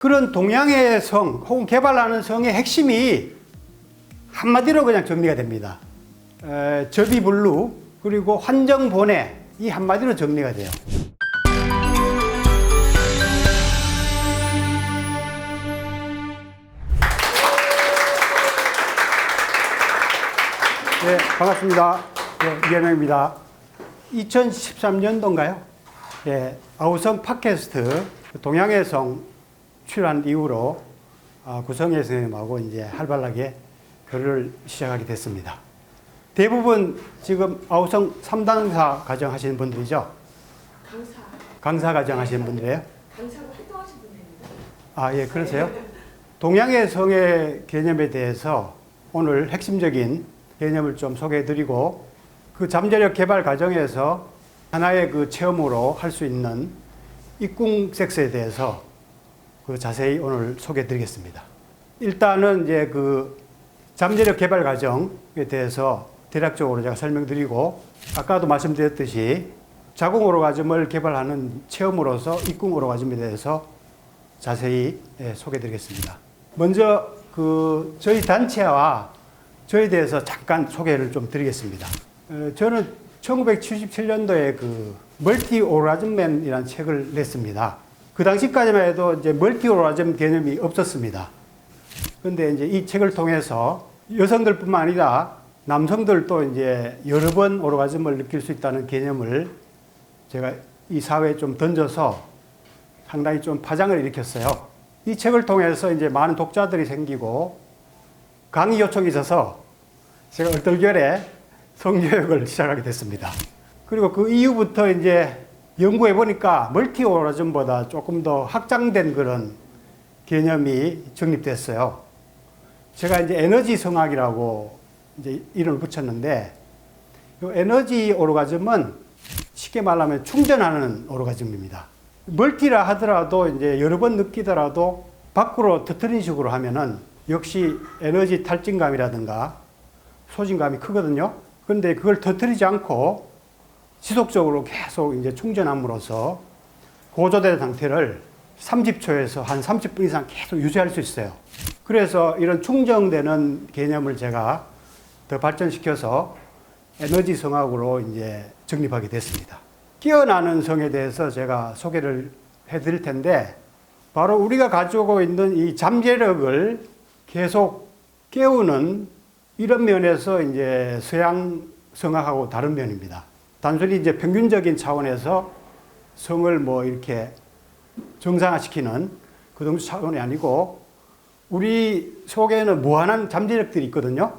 그런 동양의 성 혹은 개발하는 성의 핵심이 한마디로 그냥 정리가 됩니다. 접이불루 그리고 환정본해 이 한마디로 정리가 돼요. 네, 반갑습니다. 네, 이현명입니다. 2013년도인가요? 네, 아우성 팟캐스트 동양의 성 출연 이후로 구성혜 선생님하고 이제 활발하게 교류를 시작하게 됐습니다. 대부분 지금 아우성 3단사 과정 하시는 분들이죠? 강사 과정 하시는 분들이에요? 강사로 활동하시는 분들입니다. 아, 예, 그러세요? 동양의 성의 개념에 대해서 오늘 핵심적인 개념을 좀 소개해 드리고 그 잠재력 개발 과정에서 하나의 그 체험으로 할 수 있는 입궁 섹스에 대해서 그 자세히 오늘 소개해 드리겠습니다. 일단은 이제 그 잠재력 개발 과정에 대해서 대략적으로 제가 설명드리고 아까도 말씀드렸듯이 자궁 오르가즘을 개발하는 체험으로서 입궁 오르가즘에 대해서 자세히 소개해 드리겠습니다. 먼저 그 저희 단체와 저에 대해서 잠깐 소개를 좀 드리겠습니다. 저는 1977년도에 그 멀티 오르가즘맨이라는 책을 냈습니다. 그 당시까지만 해도 이제 멀티 오르가즘 개념이 없었습니다. 그런데 이제 이 책을 통해서 여성들뿐만 아니라 남성들도 이제 여러 번 오르가즘을 느낄 수 있다는 개념을 제가 이 사회에 좀 던져서 상당히 좀 파장을 일으켰어요. 이 책을 통해서 이제 많은 독자들이 생기고 강의 요청이 있어서 제가 얼떨결에 성교육을 시작하게 됐습니다. 그리고 그 이후부터 이제 연구해 보니까 멀티 오르가즘보다 조금 더 확장된 그런 개념이 정립됐어요. 제가 이제 에너지 성학이라고 이제 이름을 붙였는데, 이 에너지 오르가즘은 쉽게 말하면 충전하는 오르가즘입니다. 멀티라 하더라도 이제 여러 번 느끼더라도 밖으로 터트린 식으로 하면은 역시 에너지 탈진감이라든가 소진감이 크거든요. 그런데 그걸 터트리지 않고 지속적으로 계속 이제 충전함으로써 고조된 상태를 30초에서 한 30분 이상 계속 유지할 수 있어요. 그래서 이런 충전되는 개념을 제가 더 발전시켜서 에너지 성학으로 이제 정립하게 됐습니다. 깨어나는 성에 대해서 제가 소개를 해드릴 텐데, 바로 우리가 가지고 있는 이 잠재력을 계속 깨우는 이런 면에서 이제 서양 성학하고 다른 면입니다. 단순히 이제 평균적인 차원에서 성을 뭐 이렇게 정상화시키는 그 정도 차원이 아니고 우리 속에는 무한한 잠재력들이 있거든요.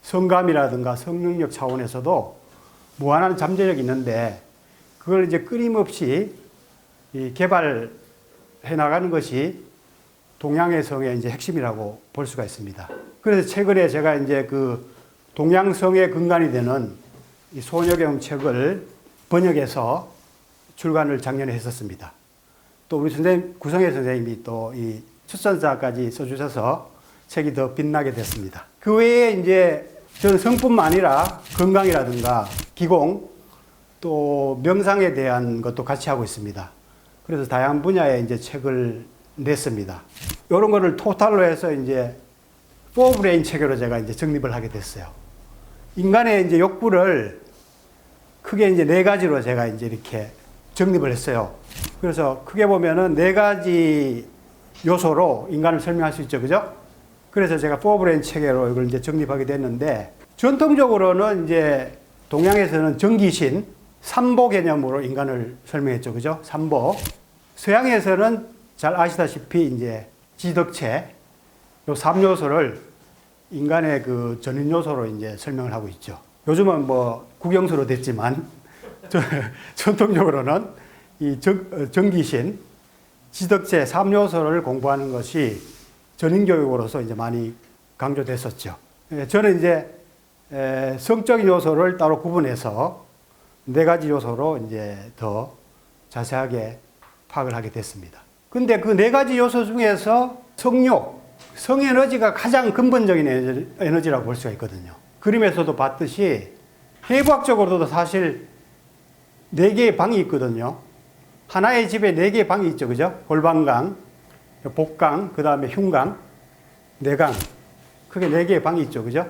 성감이라든가 성능력 차원에서도 무한한 잠재력이 있는데 그걸 이제 끊임없이 개발해 나가는 것이 동양의 성의 이제 핵심이라고 볼 수가 있습니다. 그래서 최근에 제가 이제 그 동양성의 근간이 되는 이 소녀경 책을 번역해서 출간을 작년에 했었습니다. 또 우리 선생님, 구성혜 선생님이 또 이 출판사까지 써주셔서 책이 더 빛나게 됐습니다. 그 외에 이제 저는 성뿐만 아니라 건강이라든가 기공 또 명상에 대한 것도 같이 하고 있습니다. 그래서 다양한 분야의 이제 책을 냈습니다. 이런 거를 토탈로 해서 이제 포브레인 체계로 제가 이제 정립을 하게 됐어요. 인간의 이제 욕구를 크게 이제 네 가지로 제가 이제 이렇게 정립을 했어요. 그래서 크게 보면은 네 가지 요소로 인간을 설명할 수 있죠. 그죠? 그래서 제가 포브레인 체계로 이걸 이제 정립하게 됐는데, 전통적으로는 이제 동양에서는 정기신, 삼보 개념으로 인간을 설명했죠. 그죠? 삼보. 서양에서는 잘 아시다시피 이제 지덕체, 요 3요소를 인간의 그 전인 요소로 이제 설명을 하고 있죠. 요즘은 뭐 국영수로 됐지만 전통적으로는 이 정기신, 지덕체 3요소를 공부하는 것이 전인교육으로서 이제 많이 강조됐었죠. 저는 이제 성적인 요소를 따로 구분해서 네 가지 요소로 이제 더 자세하게 파악을 하게 됐습니다. 근데 그 네 가지 요소 중에서 성욕, 성에너지가 가장 근본적인 에너지라고 볼 수가 있거든요. 그림에서도 봤듯이 해부학적으로도 사실 4개의 방이 있거든요. 하나의 집에 4개의 방이 있죠. 그죠? 골방강, 복강, 그 다음에 흉강, 내강, 크게 4개의 방이 있죠. 그죠?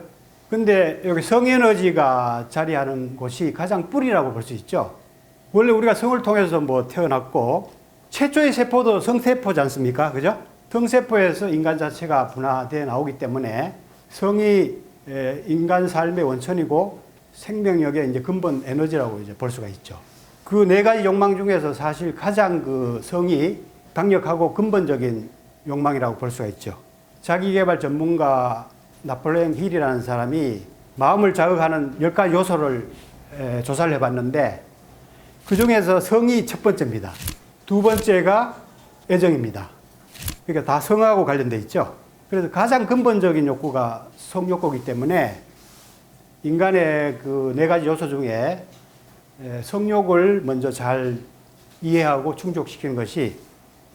근데 여기 성에너지가 자리하는 곳이 가장 뿌리라고 볼 수 있죠. 원래 우리가 성을 통해서 뭐 태어났고, 최초의 세포도 성세포지 않습니까? 그죠? 성세포에서 인간 자체가 분화되어 나오기 때문에 성이 인간 삶의 원천이고 생명력의 이제 근본 에너지라고 이제 볼 수가 있죠. 그 4가지 욕망 중에서 사실 가장 그 성이 강력하고 근본적인 욕망이라고 볼 수가 있죠. 자기개발 전문가 나폴레옹 힐이라는 사람이 마음을 자극하는 10가지 요소를 조사를 해봤는데 그 중에서 성이 첫 번째입니다. 두 번째가 애정입니다. 그러니까 다 성하고 관련돼 있죠. 그래서 가장 근본적인 욕구가 성욕구이기 때문에 인간의 그 4가지 요소 중에 성욕을 먼저 잘 이해하고 충족시키는 것이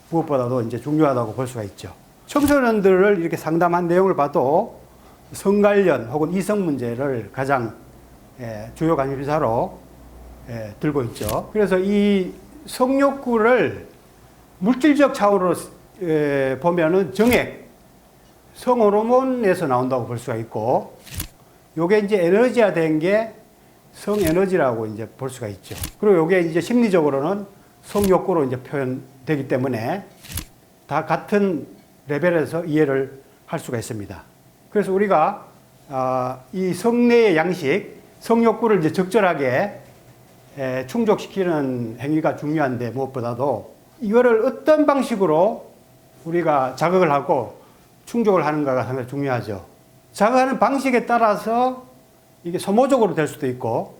무엇보다도 이제 중요하다고 볼 수가 있죠. 청소년들을 이렇게 상담한 내용을 봐도 성 관련 혹은 이성 문제를 가장 주요 관심사로 들고 있죠. 그래서 이 성욕구를 물질적 차원으로 보면은 정액, 성호르몬에서 나온다고 볼 수가 있고, 요게 이제 에너지화된 게 성에너지라고 이제 볼 수가 있죠. 그리고 요게 이제 심리적으로는 성욕구로 이제 표현되기 때문에 다 같은 레벨에서 이해를 할 수가 있습니다. 그래서 우리가 이 성내의 양식, 성욕구를 이제 적절하게 충족시키는 행위가 중요한데 무엇보다도 이거를 어떤 방식으로 우리가 자극을 하고 충족을 하는가가 상당히 중요하죠. 자극하는 방식에 따라서 이게 소모적으로 될 수도 있고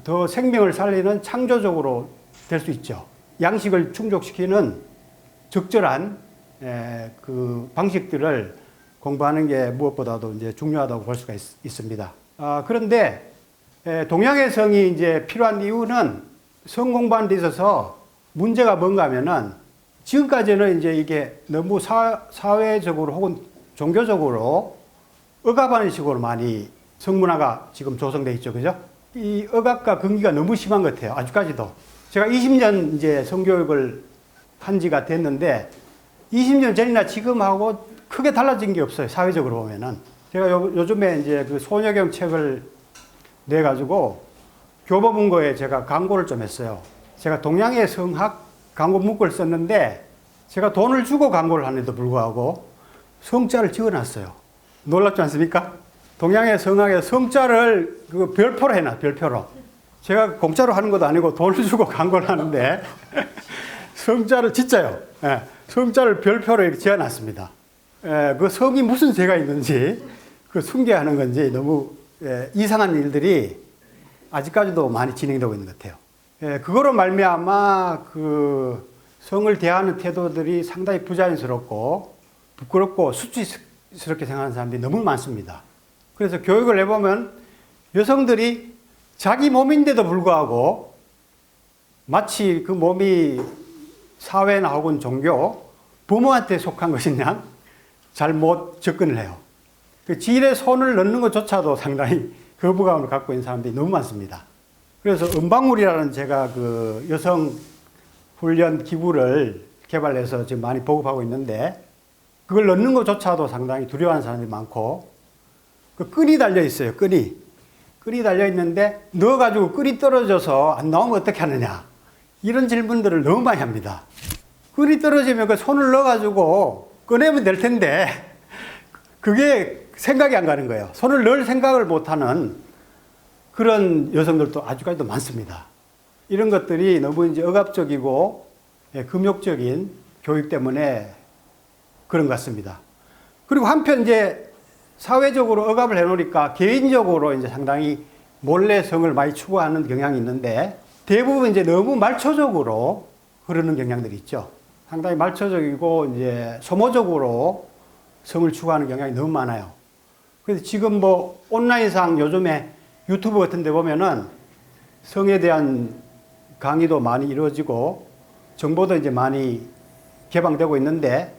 더 생명을 살리는 창조적으로 될 수 있죠. 양식을 충족시키는 적절한 그 방식들을 공부하는 게 무엇보다도 이제 중요하다고 볼 수가 있습니다. 그런데 동양의 성이 이제 필요한 이유는 성 공부하는 데 있어서 문제가 뭔가 하면은 지금까지는 이제 이게 너무 사회적으로 혹은 종교적으로 억압하는 식으로 많이 성문화가 지금 조성되어 있죠. 그죠? 이 억압과 금기가 너무 심한 것 같아요. 아직까지도. 제가 20년 이제 성교육을 한 지가 됐는데 20년 전이나 지금하고 크게 달라진 게 없어요. 사회적으로 보면은. 제가 요즘에 이제 그 소녀경 책을 내가지고 교보문고에 제가 광고를 좀 했어요. 제가 동양의 성학 광고 문구를 썼는데 제가 돈을 주고 광고를 하는데도 불구하고 성자를 찍어놨어요. 놀랍지 않습니까? 동양의 성학의 성자를 그 별표로 해놔, 별표로. 제가 공짜로 하는 것도 아니고 돈을 주고 광고를 하는데 성자를 진짜요. 예, 성자를 별표로 이렇게 지어놨습니다. 그 성이 무슨 죄가 있는지 그 숭배하는 건지 너무 이상한 일들이 아직까지도 많이 진행되고 있는 것 같아요. 그거로 말미암아 그 성을 대하는 태도들이 상당히 부자연스럽고 부끄럽고 수치스럽게 생각하는 사람들이 너무 많습니다. 그래서 교육을 해보면 여성들이 자기 몸인데도 불구하고 마치 그 몸이 사회나 혹은 종교, 부모한테 속한 것이냐 잘못 접근을 해요. 그 지일에 손을 넣는 것조차도 상당히 거부감을 갖고 있는 사람들이 너무 많습니다. 그래서 은방울이라는 제가 그 여성 훈련 기구를 개발해서 지금 많이 보급하고 있는데 그걸 넣는 것조차도 상당히 두려워하는 사람들이 많고 그 끈이 달려 있어요. 끈이 달려 있는데 넣어가지고 끈이 떨어져서 안 나오면 어떻게 하느냐 이런 질문들을 너무 많이 합니다. 끈이 떨어지면 그 손을 넣어가지고 꺼내면 될 텐데 그게 생각이 안 가는 거예요. 손을 넣을 생각을 못하는 그런 여성들도 아직까지도 많습니다. 이런 것들이 너무 이제 억압적이고 금욕적인 교육 때문에 그런 것 같습니다. 그리고 한편 이제 사회적으로 억압을 해놓으니까 개인적으로 이제 상당히 몰래 성을 많이 추구하는 경향이 있는데 대부분 이제 너무 말초적으로 흐르는 경향들이 있죠. 상당히 말초적이고 이제 소모적으로 성을 추구하는 경향이 너무 많아요. 그래서 지금 뭐 온라인상 요즘에 유튜브 같은 데 보면은 성에 대한 강의도 많이 이루어지고 정보도 이제 많이 개방되고 있는데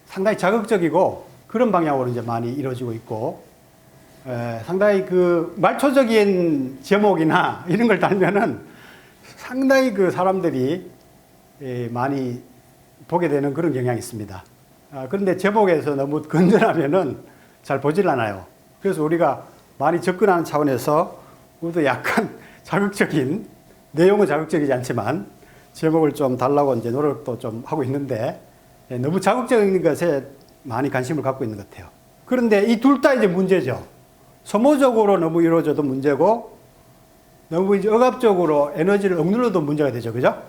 상당히 자극적이고 그런 방향으로 이제 많이 이루어지고 있고 상당히 그 말초적인 제목이나 이런 걸 달면은 상당히 그 사람들이 많이 보게 되는 그런 경향이 있습니다. 그런데 제목에서 너무 건전하면은 잘 보질 않아요. 그래서 우리가 많이 접근하는 차원에서 우리도 약간 자극적인, 내용은 자극적이지 않지만 제목을 좀 달라고 이제 노력도 좀 하고 있는데 너무 자극적인 것에 많이 관심을 갖고 있는 것 같아요. 그런데 이 둘 다 이제 문제죠. 소모적으로 너무 이루어져도 문제고 너무 이제 억압적으로 에너지를 억눌러도 문제가 되죠. 그죠?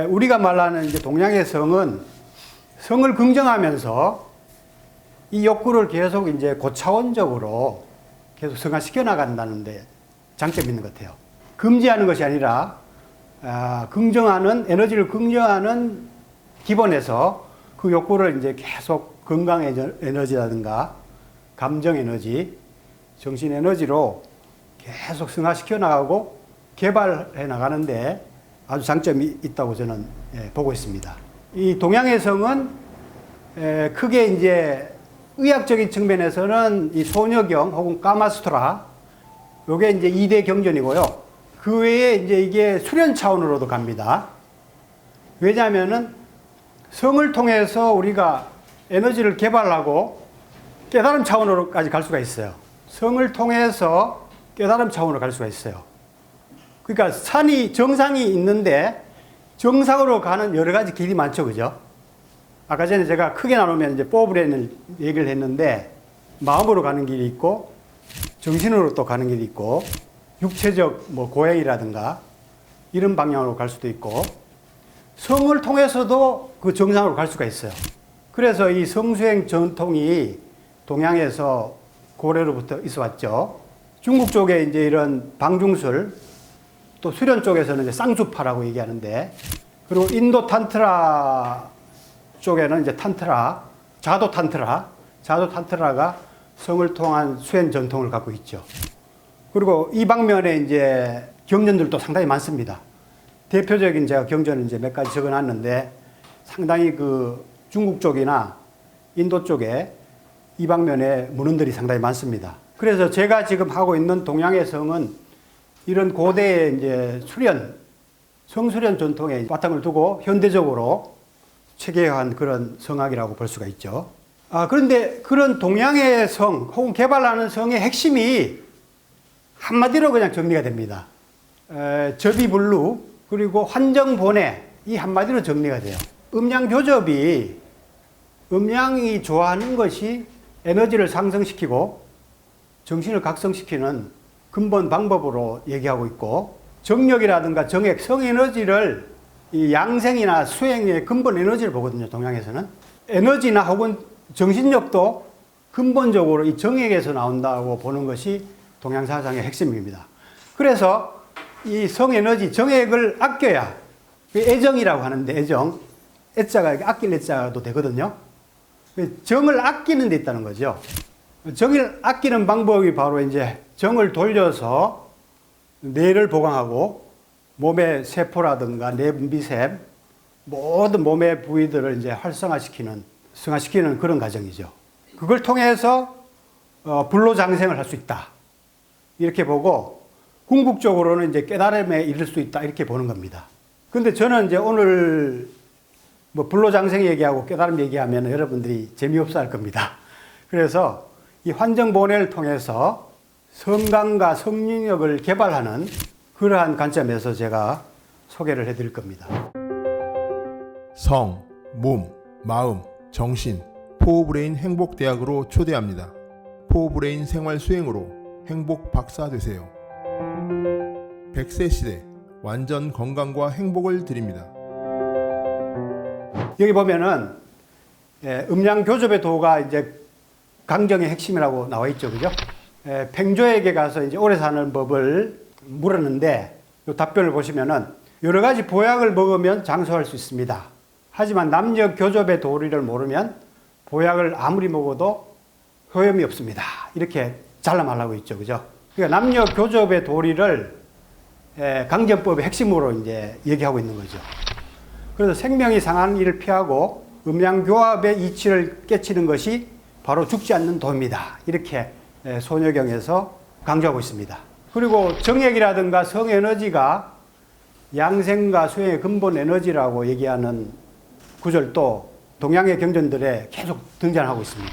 우리가 말하는 이제 동양의 성은 성을 긍정하면서 이 욕구를 계속 이제 고차원적으로 계속 성화시켜 나간다는데 장점이 있는 것 같아요. 금지하는 것이 아니라 긍정하는, 에너지를 긍정하는 기본에서 그 욕구를 이제 계속 건강 에너지라든가 감정 에너지, 정신 에너지로 계속 승화시켜 나가고 개발해 나가는데 아주 장점이 있다고 저는 보고 있습니다. 이 동양의 성은 크게 이제 의학적인 측면에서는 이 소녀경 혹은 까마수트라, 요게 이제 2대 경전이고요. 그 외에 이제 이게 수련 차원으로도 갑니다. 왜냐하면은 성을 통해서 우리가 에너지를 개발하고 깨달음 차원으로까지 갈 수가 있어요. 성을 통해서 깨달음 차원으로 갈 수가 있어요. 그러니까 정상이 있는데 정상으로 가는 여러 가지 길이 많죠. 그죠? 아까 전에 제가 크게 나누면 이제 포브레인을 얘기를 했는데 마음으로 가는 길이 있고 정신으로 또 가는 길이 있고 육체적 뭐 고행이라든가 이런 방향으로 갈 수도 있고 성을 통해서도 그 정상으로 갈 수가 있어요. 그래서 이 성수행 전통이 동양에서 고래로부터 있어 왔죠. 중국 쪽에 이제 이런 방중술, 또 수련 쪽에서는 이제 쌍수파라고 얘기하는데, 그리고 인도 탄트라 쪽에는 이제 탄트라, 자도 탄트라가 성을 통한 수행 전통을 갖고 있죠. 그리고 이 방면에 이제 경전들도 상당히 많습니다. 대표적인 제가 경전을 이제 몇 가지 적어 놨는데 상당히 그 중국 쪽이나 인도 쪽에 이 방면에 문헌들이 상당히 많습니다. 그래서 제가 지금 하고 있는 동양의 성은 이런 고대의 이제 성수련 전통에 바탕을 두고 현대적으로 체계화한 그런 성학이라고 볼 수가 있죠. 그런데 그런 동양의 성 혹은 개발하는 성의 핵심이 한마디로 그냥 정리가 됩니다. 접이불루 그리고 환정본해 이 한마디로 정리가 돼요. 음양교접이 음양이 좋아하는 것이 에너지를 상승시키고 정신을 각성시키는 근본 방법으로 얘기하고 있고 정력이라든가 정액, 성에너지를 이 양생이나 수행의 근본 에너지를 보거든요. 동양에서는. 에너지나 혹은 정신력도 근본적으로 이 정액에서 나온다고 보는 것이 동양 사상의 핵심입니다. 그래서 이 성에너지, 정액을 아껴야 애정이라고 하는데 애자가 아낄 애자도 되거든요. 정을 아끼는 데 있다는 거죠. 정을 아끼는 방법이 바로 이제 정을 돌려서 뇌를 보강하고 몸의 세포라든가 내분비샘 모든 몸의 부위들을 이제 승화시키는 그런 과정이죠. 그걸 통해서 불로장생을 할 수 있다. 이렇게 보고 궁극적으로는 이제 깨달음에 이를 수 있다. 이렇게 보는 겁니다. 근데 저는 이제 오늘 뭐 불로장생 얘기하고 깨달음 얘기하면 여러분들이 재미없어 할 겁니다. 그래서 이 환정본해를 통해서 성감과 성능력을 개발하는 그러한 관점에서 제가 소개를 해드릴 겁니다. 성, 몸, 마음, 정신, 포브레인 행복대학으로 초대합니다. 포브레인 생활 수행으로 행복 박사 되세요. 100세 시대 완전 건강과 행복을 드립니다. 여기 보면은 음양 교접의 도가 이제 강정의 핵심이라고 나와 있죠, 그죠? 팽조에게 가서 이제 오래 사는 법을 물었는데 이 답변을 보시면은 여러 가지 보약을 먹으면 장수할 수 있습니다. 하지만 남녀 교접의 도리를 모르면 보약을 아무리 먹어도 효험이 없습니다. 이렇게 잘라말하고 있죠, 그죠? 그러니까 남녀 교접의 도리를 강정법의 핵심으로 이제 얘기하고 있는 거죠. 그래서 생명이 상하는 일을 피하고 음양교합의 이치를 깨치는 것이 바로 죽지 않는 도입니다. 이렇게 소녀경에서 강조하고 있습니다. 그리고 정액이라든가 성에너지가 양생과 수행의 근본 에너지라고 얘기하는 구절도 동양의 경전들에 계속 등장하고 있습니다.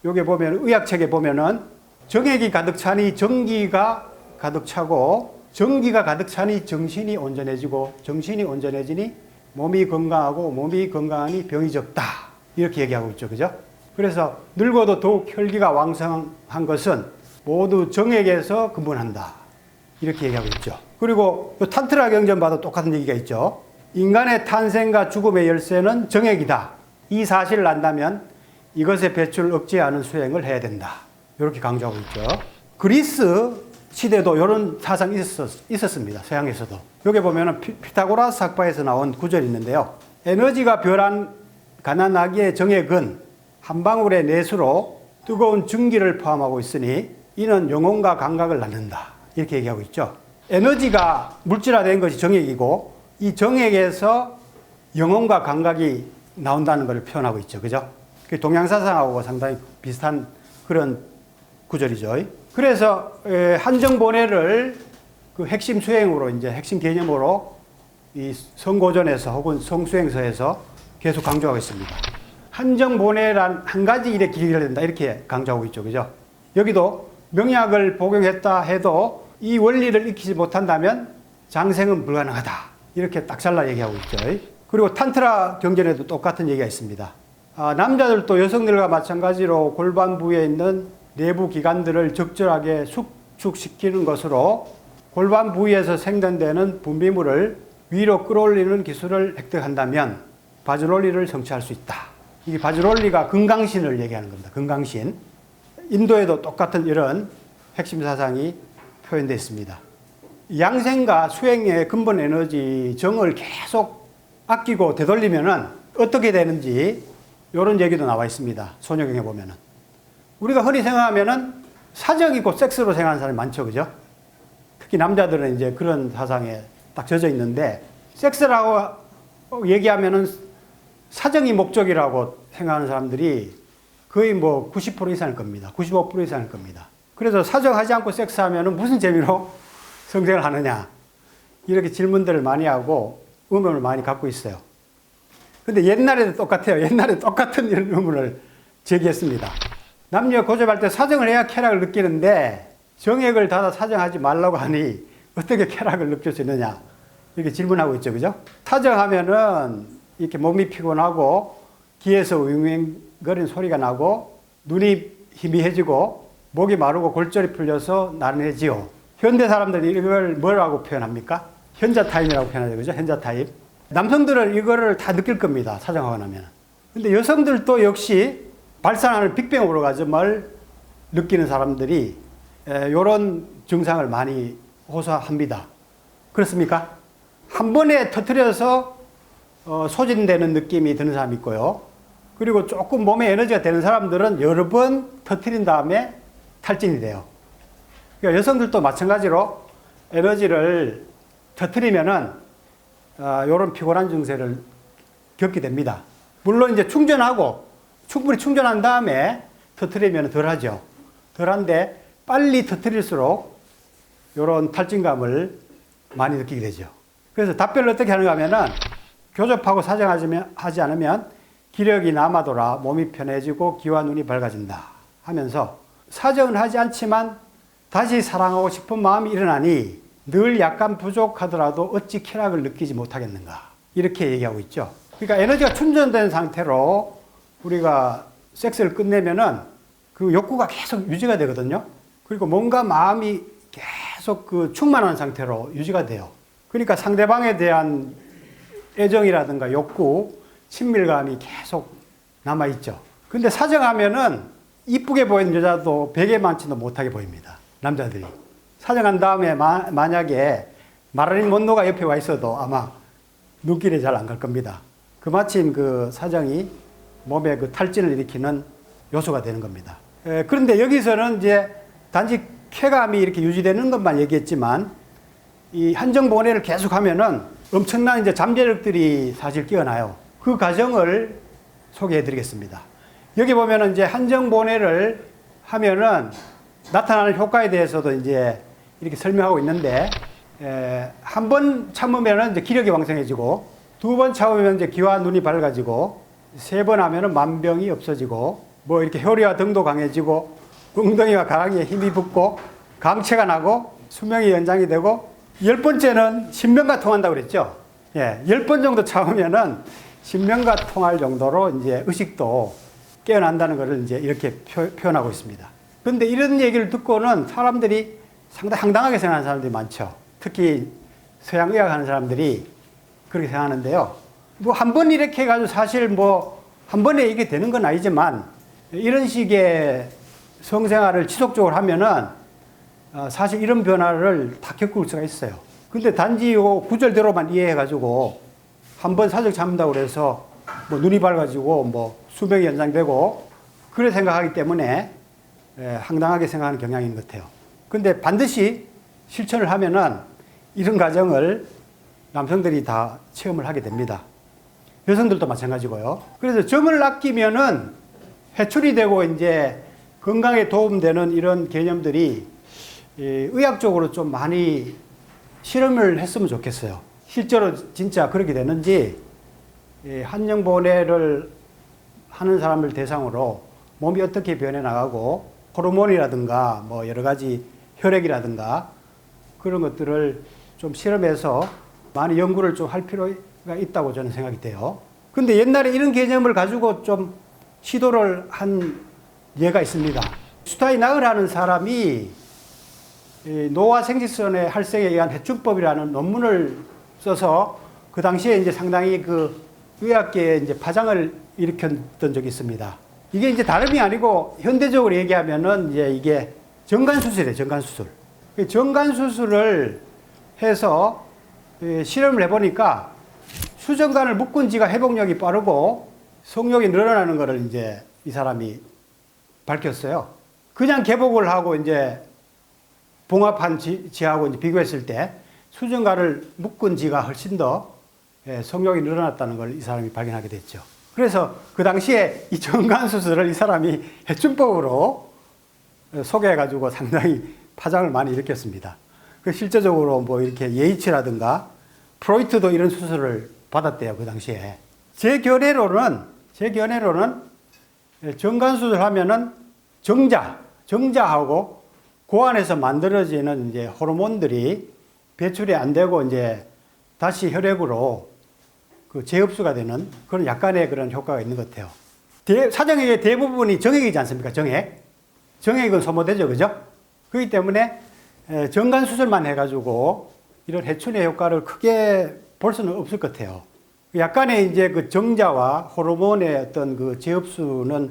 여기 보면 의학책에 보면은 정액이 가득 차니 정기가 가득 차고 정기가 가득 차니 정신이 온전해지고 정신이 온전해지니 몸이 건강하고 몸이 건강하니 병이 적다. 이렇게 얘기하고 있죠. 그죠? 그래서 늙어도 더욱 혈기가 왕성한 것은 모두 정액에서 근본한다. 이렇게 얘기하고 있죠. 그리고 탄트라 경전 봐도 똑같은 얘기가 있죠. 인간의 탄생과 죽음의 열쇠는 정액이다. 이 사실을 안다면 이것의 배출을 억제하는 수행을 해야 된다. 이렇게 강조하고 있죠. 그리스 시대도 이런 사상이 있었습니다. 서양에서도. 여기 보면 피타고라스 학파에서 나온 구절이 있는데요. 에너지가 별한 가난하기의 정액은 한 방울의 내수로 뜨거운 증기를 포함하고 있으니 이는 영혼과 감각을 낳는다. 이렇게 얘기하고 있죠. 에너지가 물질화된 것이 정액이고 이 정액에서 영혼과 감각이 나온다는 것을 표현하고 있죠. 그죠? 동양사상하고 상당히 비슷한 그런 구절이죠. 그래서 한정본회를 그 핵심 수행으로 이제 핵심 개념으로 이 성고전에서 혹은 성수행서에서 계속 강조하고 있습니다. 한정본회란 한 가지 일에 기여해야 된다 이렇게 강조하고 있죠. 그죠? 여기도 명약을 복용했다 해도 이 원리를 익히지 못한다면 장생은 불가능하다. 이렇게 딱 잘라 얘기하고 있죠. 그리고 탄트라 경전에도 똑같은 얘기가 있습니다. 남자들도 여성들과 마찬가지로 골반 부위에 있는 내부 기관들을 적절하게 숙축시키는 것으로 골반 부위에서 생성되는 분비물을 위로 끌어올리는 기술을 획득한다면 바즈롤리를 성취할 수 있다. 이게 바즈롤리가 금강신을 얘기하는 겁니다. 금강신. 인도에도 똑같은 이런 핵심 사상이 표현되어 있습니다. 양생과 수행의 근본 에너지 정을 계속 아끼고 되돌리면은 어떻게 되는지 이런 얘기도 나와 있습니다. 소녀경에 보면은. 우리가 흔히 생각하면은 사정이 곧 섹스로 생각하는 사람이 많죠. 그죠? 특히 남자들은 이제 그런 사상에 딱 젖어 있는데 섹스라고 얘기하면은 사정이 목적이라고 생각하는 사람들이 거의 뭐 90% 이상일 겁니다. 95% 이상일 겁니다. 그래서 사정하지 않고 섹스하면은 무슨 재미로 성생을 하느냐. 이렇게 질문들을 많이 하고 의문을 많이 갖고 있어요. 근데 옛날에도 똑같아요. 옛날에 똑같은 이런 의문을 제기했습니다. 남녀 고접할 때 사정을 해야 쾌락을 느끼는데 정액을 닫아 사정하지 말라고 하니 어떻게 쾌락을 느낄 수 있느냐. 이렇게 질문하고 있죠. 그죠? 사정하면은 이렇게 몸이 피곤하고 귀에서 윙윙거리는 소리가 나고 눈이 희미해지고 목이 마르고 골절이 풀려서 나른해지요. 현대 사람들이 이걸 뭐라고 표현합니까? 현자 타임이라고 표현하죠. 그죠? 현자 타임. 남성들은 이거를 다 느낄 겁니다. 사정하고 나면. 근데 여성들도 역시 발산하는 빅뱅 오르가즘을 느끼는 사람들이 이런 증상을 많이 호소합니다. 그렇습니까? 한 번에 터뜨려서 소진되는 느낌이 드는 사람이 있고요. 그리고 조금 몸에 에너지가 되는 사람들은 여러 번 터뜨린 다음에 탈진이 돼요. 그러니까 여성들도 마찬가지로 에너지를 터뜨리면은 이런 피곤한 증세를 겪게 됩니다. 물론 이제 충전하고 충분히 충전한 다음에 터뜨리면 덜하죠. 덜한데 빨리 터뜨릴수록 이런 탈진감을 많이 느끼게 되죠. 그래서 답변을 어떻게 하는가 하면은 교접하고 사정하지 않으면 기력이 남아돌아 몸이 편해지고 귀와 눈이 밝아진다 하면서 사정은 하지 않지만 다시 사랑하고 싶은 마음이 일어나니 늘 약간 부족하더라도 어찌 쾌락을 느끼지 못하겠는가 이렇게 얘기하고 있죠. 그러니까 에너지가 충전된 상태로 우리가 섹스를 끝내면은 그 욕구가 계속 유지가 되거든요. 그리고 뭔가 마음이 계속 그 충만한 상태로 유지가 돼요. 그러니까 상대방에 대한 애정이라든가 욕구, 친밀감이 계속 남아있죠. 근데 사정하면은 이쁘게 보이는 여자도 베개 많지도 못하게 보입니다. 남자들이. 사정한 다음에 만약에 마를린 먼로가 옆에 와 있어도 아마 눈길이 잘 안 갈 겁니다. 그마침 그 사정이 몸에 그 탈진을 일으키는 요소가 되는 겁니다. 그런데 여기서는 이제 단지 쾌감이 이렇게 유지되는 것만 얘기했지만 이 한정본회를 계속하면은 엄청난 이제 잠재력들이 사실 끼어나요. 그 과정을 소개해 드리겠습니다. 여기 보면은 이제 한정본회를 하면은 나타나는 효과에 대해서도 이제 이렇게 설명하고 있는데, 한 번 참으면은 이제 기력이 왕성해지고, 두 번 참으면 이제 귀와 눈이 밝아지고, 3번 하면은 만병이 없어지고 뭐 이렇게 혈류와 등도 강해지고 엉덩이와 가랑이에 힘이 붙고 강체가 나고 수명이 연장이 되고 10번째는 신명과 통한다고 그랬죠. 예, 10번 정도 참으면은 신명과 통할 정도로 이제 의식도 깨어난다는 것을 이제 이렇게 표현하고 있습니다. 그런데 이런 얘기를 듣고는 사람들이 상당히 황당하게 생각하는 사람들이 많죠. 특히 서양 의학 하는 사람들이 그렇게 생각하는데요. 뭐 한 번 이렇게 해가지고 사실 뭐 한 번에 이게 되는 건 아니지만 이런 식의 성생활을 지속적으로 하면은 사실 이런 변화를 다 겪을 수가 있어요. 근데 단지 요 구절대로만 이해해가지고 한 번 사적 참는다고 그래서 뭐 눈이 밝아지고 뭐 수명이 연장되고 그래 생각하기 때문에 황당하게 생각하는 경향이 있는 것 같아요. 근데 반드시 실천을 하면은 이런 과정을 남성들이 다 체험을 하게 됩니다. 여성들도 마찬가지고요. 그래서 정을 아끼면은 해출이 되고 이제 건강에 도움되는 이런 개념들이 의학적으로 좀 많이 실험을 했으면 좋겠어요. 실제로 진짜 그렇게 되는지 한영보내를 하는 사람을 대상으로 몸이 어떻게 변해 나가고 호르몬이라든가 뭐 여러 가지 혈액이라든가 그런 것들을 좀 실험해서 많이 연구를 좀 할 필요가 있다고 저는 생각이 돼요. 근데 옛날에 이런 개념을 가지고 좀 시도를 한 예가 있습니다. 슈타인하우라는 사람이 노화 생지선의 활성에 의한 해충법이라는 논문을 써서 그 당시에 이제 상당히 그 의학계에 이제 파장을 일으켰던 적이 있습니다. 이게 이제 다름이 아니고 현대적으로 얘기하면은 이제 이게 정관수술이에요, 정관수술. 정관수술을 해서 실험을 해보니까 수정관을 묶은 지가 회복력이 빠르고 성욕이 늘어나는 것을 이제 이 사람이 밝혔어요. 그냥 개복을 하고 이제 봉합한 지하고 이제 비교했을 때 수정관을 묶은 지가 훨씬 더 성욕이 늘어났다는 걸 이 사람이 발견하게 됐죠. 그래서 그 당시에 이 정관수술을 이 사람이 해충법으로 소개해가지고 상당히 파장을 많이 일으켰습니다. 그 실제적으로 뭐 이렇게 예이치라든가 프로이트도 이런 수술을 받았대요, 그 당시에. 제 견해로는 정관수술 하면은 정자하고 고안에서 만들어지는 이제 호르몬들이 배출이 안 되고 이제 다시 혈액으로 그 재흡수가 되는 그런 약간의 그런 효과가 있는 것 같아요. 사정액의 대부분이 정액이지 않습니까? 정액은 소모되죠, 그죠? 그렇기 때문에 정관수술만 해가지고 이런 해춘의 효과를 크게 볼 수는 없을 것 같아요. 약간의 이제 그 정자와 호르몬의 어떤 그 재흡수는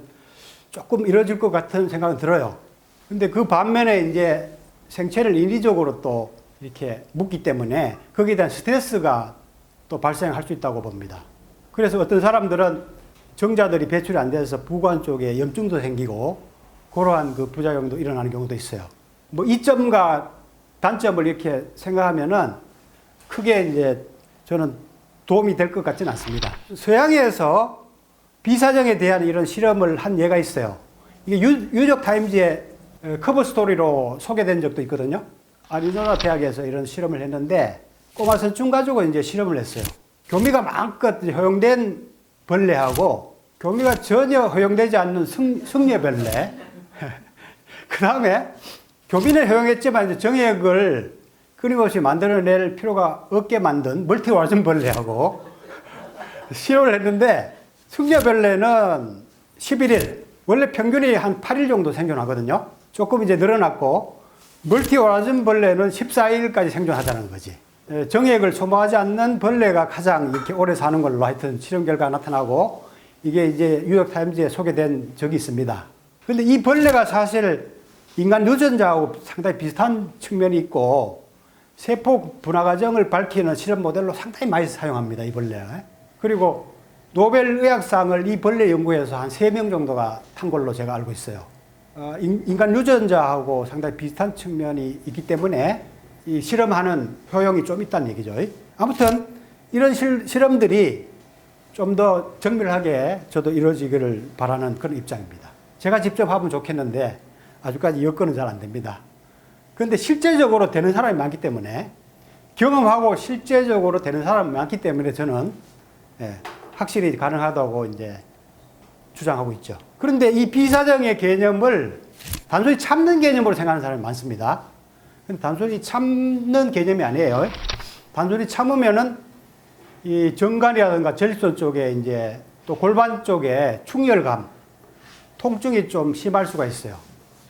조금 이루어질 것 같은 생각은 들어요. 근데 그 반면에 이제 생체를 인위적으로 또 이렇게 묶기 때문에 거기에 대한 스트레스가 또 발생할 수 있다고 봅니다. 그래서 어떤 사람들은 정자들이 배출이 안 돼서 부관 쪽에 염증도 생기고 그러한 그 부작용도 일어나는 경우도 있어요. 뭐 이점과 단점을 이렇게 생각하면은 크게 이제 저는 도움이 될 것 같지는 않습니다. 서양에서 비사정에 대한 이런 실험을 한 예가 있어요. 이게 뉴욕 타임즈의 커버 스토리로 소개된 적도 있거든요. 아리조나 대학에서 이런 실험을 했는데 꼬마 선충 가지고 이제 실험을 했어요. 교미가 마음껏 허용된 벌레하고 교미가 전혀 허용되지 않는 승려벌레. 그 다음에 교미는 허용했지만 이제 정액을 끊임없이 만들어낼 필요가 없게 만든 멀티와준 벌레하고 실험을 했는데 승려벌레는 11일, 원래 평균이 한 8일 정도 생존하거든요. 조금 이제 늘어났고 멀티와준 벌레는 14일까지 생존하자는 거지. 정액을 소모하지 않는 벌레가 가장 이렇게 오래 사는 걸로 하여튼 실험 결과가 나타나고 이게 이제 뉴욕타임즈에 소개된 적이 있습니다. 근데 이 벌레가 사실 인간 유전자하고 상당히 비슷한 측면이 있고 세포 분화 과정을 밝히는 실험 모델로 상당히 많이 사용합니다, 이 벌레. 그리고 노벨 의학상을 이 벌레 연구에서 한 3명 정도가 탄 걸로 제가 알고 있어요. 인간 유전자하고 상당히 비슷한 측면이 있기 때문에 이 실험하는 효용이 좀 있다는 얘기죠. 아무튼 이런 실험들이 좀 더 정밀하게 저도 이루어지기를 바라는 그런 입장입니다. 제가 직접 하면 좋겠는데 아직까지 여건은 잘 안 됩니다. 그런데 실제적으로 되는 사람이 많기 때문에 경험하고 실제적으로 되는 사람이 많기 때문에 저는 확실히 가능하다고 이제 주장하고 있죠. 그런데 이 비사정의 개념을 단순히 참는 개념으로 생각하는 사람이 많습니다. 근데 단순히 참는 개념이 아니에요. 단순히 참으면은 이 정관이라든가 전립선 쪽에 이제 또 골반 쪽에 충혈감, 통증이 좀 심할 수가 있어요.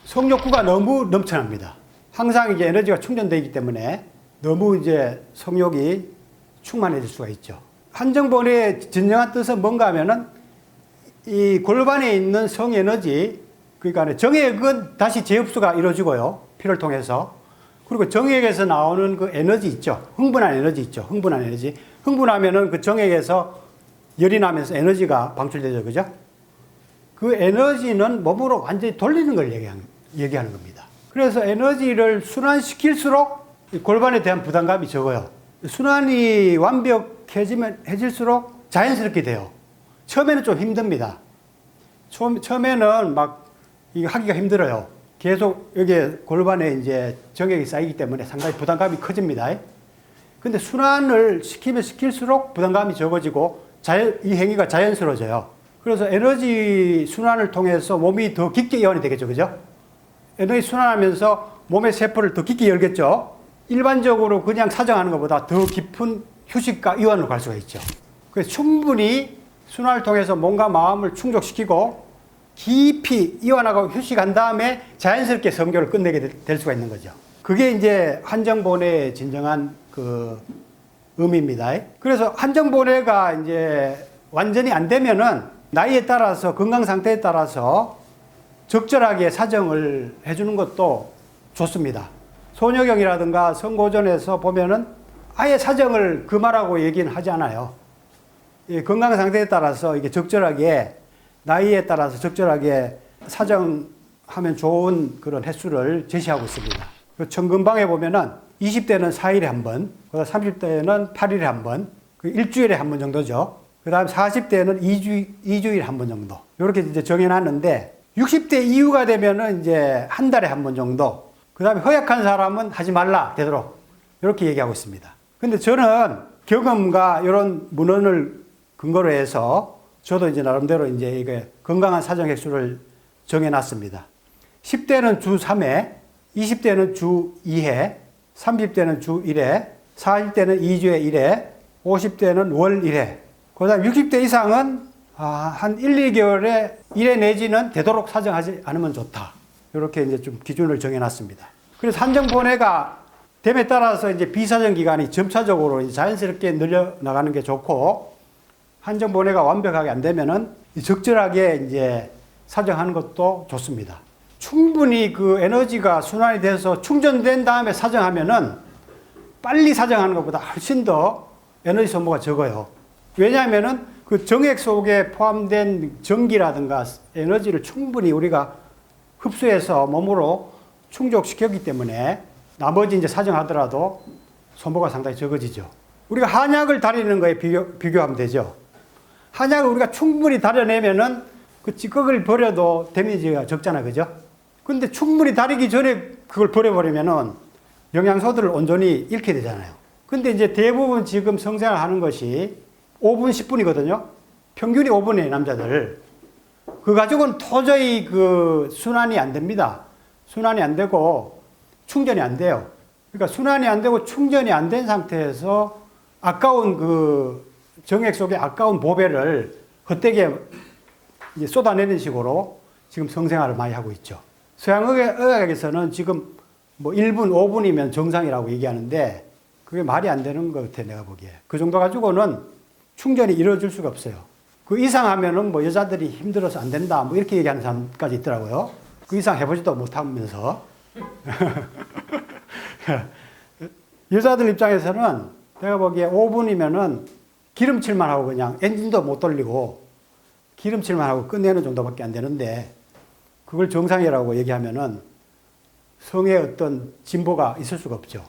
성욕구가 너무 넘쳐납니다. 항상 이제 에너지가 충전되어 있기 때문에 너무 이제 성욕이 충만해질 수가 있죠. 한정본의 진정한 뜻은 뭔가 하면은 이 골반에 있는 성에너지, 그러니까 정액은 다시 재흡수가 이루어지고요. 피를 통해서. 그리고 정액에서 나오는 그 에너지 있죠. 흥분한 에너지 있죠. 흥분한 에너지. 흥분하면은 그 정액에서 열이 나면서 에너지가 방출되죠. 그죠? 그 에너지는 몸으로 완전히 돌리는 걸 얘기하는 겁니다. 그래서 에너지를 순환시킬수록 골반에 대한 부담감이 적어요. 순환이 완벽해질수록 자연스럽게 돼요. 처음에는 좀 힘듭니다. 처음에는 막 이거 하기가 힘들어요. 계속 여기에 골반에 이제 정액이 쌓이기 때문에 상당히 부담감이 커집니다. 근데 순환을 시키면 시킬수록 부담감이 적어지고 이 행위가 자연스러워져요. 그래서 에너지 순환을 통해서 몸이 더 깊게 이완이 되겠죠. 그죠? 에너지 순환하면서 몸의 세포를 더 깊게 열겠죠. 일반적으로 그냥 사정하는 것보다 더 깊은 휴식과 이완으로 갈 수가 있죠. 그래서 충분히 순환을 통해서 몸과 마음을 충족시키고 깊이 이완하고 휴식한 다음에 자연스럽게 성교를 끝내게 될 수가 있는 거죠. 그게 이제 한정본의 진정한 그 의미입니다. 그래서 한정본회가 이제 완전히 안 되면은 나이에 따라서 건강 상태에 따라서 적절하게 사정을 해주는 것도 좋습니다. 소녀경이라든가 성고전에서 보면은 아예 사정을 금하라고 얘기는 하지 않아요. 건강 상태에 따라서 이게 적절하게 나이에 따라서 적절하게 사정하면 좋은 그런 횟수를 제시하고 있습니다. 천금방에 보면은 20대는 4일에 한 번, 30대는 8일에 한 번, 일주일에 한 번 정도죠. 그 다음 40대는 2주일에 한 번 정도. 이렇게 이제 정해놨는데 60대 이후가 되면은 이제 한 달에 한 번 정도. 그 다음에 허약한 사람은 하지 말라 되도록 이렇게 얘기하고 있습니다. 근데 저는 경험과 이런 문헌을 근거로 해서 저도 이제 나름대로 이제 이게 건강한 사정 횟수를 정해놨습니다. 10대는 주 3회, 20대는 주 2회, 30대는 주 1회, 40대는 2주에 1회, 50대는 월 1회. 그 다음 60대 이상은 한 1, 2개월에 1회 내지는 되도록 사정하지 않으면 좋다. 이렇게 이제 좀 기준을 정해놨습니다. 그래서 한정본회가 됨에 따라서 이제 비사정 기간이 점차적으로 이제 자연스럽게 늘려나가는 게 좋고, 한정본회가 완벽하게 안 되면은 적절하게 이제 사정하는 것도 좋습니다. 충분히 그 에너지가 순환이 돼서 충전된 다음에 사정하면은 빨리 사정하는 것보다 훨씬 더 에너지 소모가 적어요. 왜냐하면은 그 정액 속에 포함된 전기라든가 에너지를 충분히 우리가 흡수해서 몸으로 충족시켰기 때문에 나머지 이제 사정하더라도 소모가 상당히 적어지죠. 우리가 한약을 다리는 거에 비교하면 되죠. 한약을 우리가 충분히 다려내면은 그 찌꺼기를 버려도 데미지가 적잖아. 그죠? 근데 충분히 다리기 전에 그걸 버려버리면은 영양소들을 온전히 잃게 되잖아요. 근데 이제 대부분 지금 성생활 하는 것이 5분, 10분이거든요. 평균이 5분이에요, 남자들. 그 가지고는 도저히 그 순환이 안 됩니다. 순환이 안 되고 충전이 안 돼요. 그러니까 순환이 안 되고 충전이 안 된 상태에서 아까운 그 정액 속에 아까운 보배를 헛되게 이제 쏟아내는 식으로 지금 성생활을 많이 하고 있죠. 서양의학에서는 지금 뭐 1분, 5분이면 정상이라고 얘기하는데 그게 말이 안 되는 것 같아, 내가 보기에. 그 정도 가지고는 충전이 이루어질 수가 없어요. 그 이상 하면은 뭐 여자들이 힘들어서 안 된다, 뭐 이렇게 얘기하는 사람까지 있더라고요. 그 이상 해보지도 못하면서. 여자들 입장에서는 내가 보기에 5분이면은 기름칠만 하고 그냥 엔진도 못 돌리고 기름칠만 하고 끝내는 정도밖에 안 되는데 그걸 정상이라고 얘기하면은 성에 어떤 진보가 있을 수가 없죠.